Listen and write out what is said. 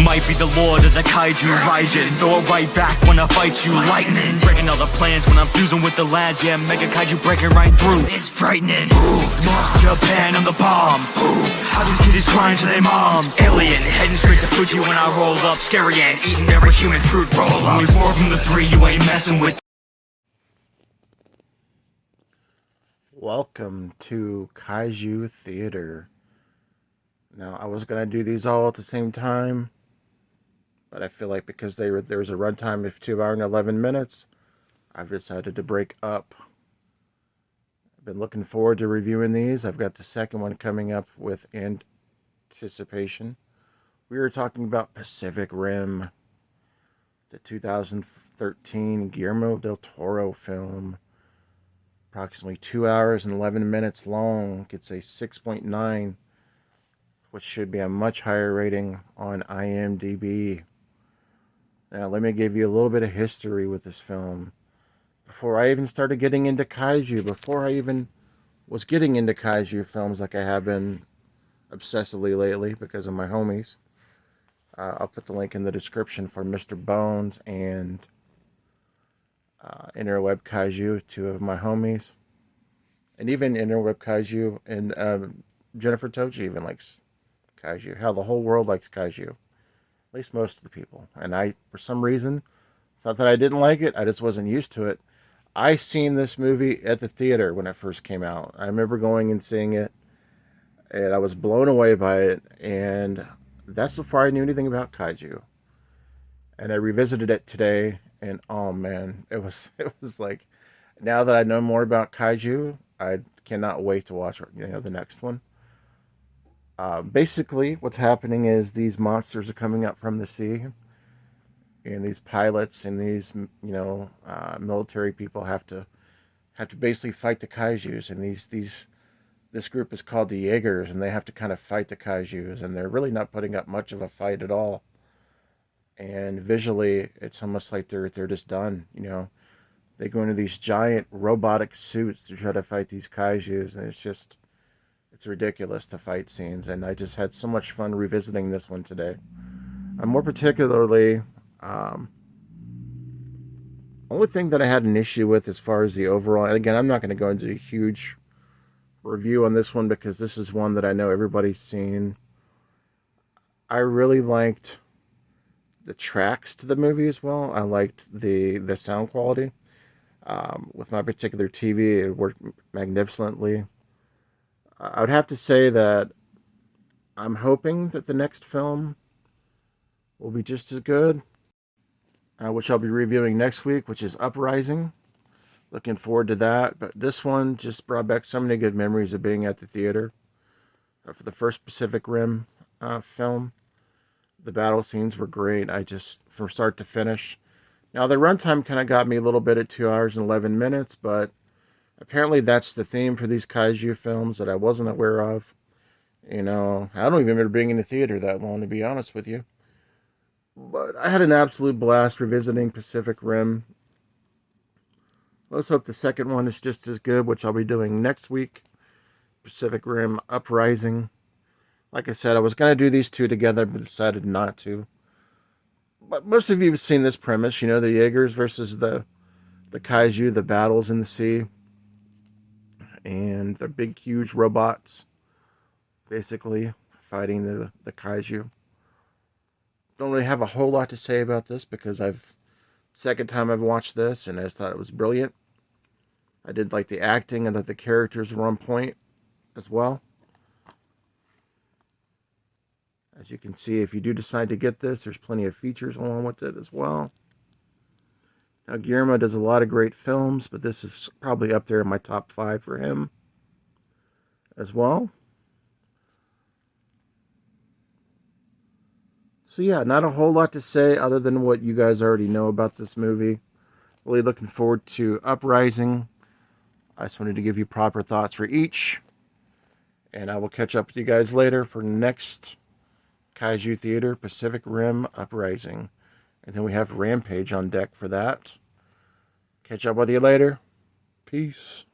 might be the lord of the kaiju rising. Throw it right back when I fight you, lightning. Breaking all the plans when I'm fusing with the lads. Yeah, mega kaiju breaking right through. It's frightening. Japan, I'm the bomb. How these kiddies crying to their moms. Alien, heading straight to Fuji when I roll up. Scary and eating every human fruit roll up. Only 4 from the 3, you ain't messing with. Welcome to Kaiju Theater. Now, I was going to do these all at the same time, but I feel like because there was a runtime of 2 hours and 11 minutes, I've decided to break up. I've been looking forward to reviewing these. I've got the second one coming up with anticipation. We were talking about Pacific Rim, the 2013 Guillermo del Toro film. Approximately 2 hours and 11 minutes long. Gets a 6.9, which should be a much higher rating on IMDb. Now, let me give you a little bit of history with this film. Before I even started getting into Kaiju, before I even was getting into Kaiju films like I have been obsessively lately because of my homies, I'll put the link in the description for Mr. Bones and Interweb Kaiju, 2 of my homies. And even Interweb Kaiju and Jennifer Tochi even likes Kaiju. Hell, the whole world likes Kaiju. At least most of the people. And I, for some reason, it's not that I didn't like it, I just wasn't used to it. I seen this movie at the theater when it first came out. I remember going and seeing it, and I was blown away by it, and that's before I knew anything about Kaiju. And I revisited it today, and oh man, it was like, now that I know more about Kaiju, I cannot wait to watch the next one. Basically, what's happening is these monsters are coming up from the sea, and these pilots and these military people have to basically fight the Kaijus, and this group is called the Jaegers, and they have to kind of fight the Kaijus, and they're really not putting up much of a fight at all. And visually, it's almost like they're just done. They go into these giant robotic suits to try to fight these Kaijus, and it's ridiculous, the fight scenes. And I just had so much fun revisiting this one today. More particularly, only thing that I had an issue with as far as the overall, and again, I'm not going to go into a huge review on this one because this is one that I know everybody's seen. I really liked the tracks to the movie as well. I liked the sound quality. With my particular TV, it worked magnificently. I would have to say that I'm hoping that the next film will be just as good, which I'll be reviewing next week, which is Uprising. Looking forward to that. But this one just brought back so many good memories of being at the theater for the first Pacific Rim film. The battle scenes were great. From start to finish. Now, the runtime kind of got me a little bit at 2 hours and 11 minutes, but apparently that's the theme for these Kaiju films that I wasn't aware of. I don't even remember being in the theater that long, to be honest with you. But I had an absolute blast revisiting Pacific Rim. Let's hope the second one is just as good, which I'll be doing next week. Pacific Rim Uprising. Like I said, I was going to do these 2 together, but decided not to. But most of you have seen this premise, the Jaegers versus the Kaiju, the battles in the sea. And the big, huge robots, basically, fighting the Kaiju. Don't really have a whole lot to say about this because second time I've watched this, and I just thought it was brilliant. I did like the acting, and that the characters were on point as well. As you can see, if you do decide to get this, there's plenty of features along with it as well. Now, Guillermo does a lot of great films, but this is probably up there in my top 5 for him as well. So yeah, not a whole lot to say other than what you guys already know about this movie. Really looking forward to Uprising. I just wanted to give you proper thoughts for each. And I will catch up with you guys later for next Kaiju Theater, Pacific Rim Uprising. And then we have Rampage on deck for that. Catch up with you later. Peace.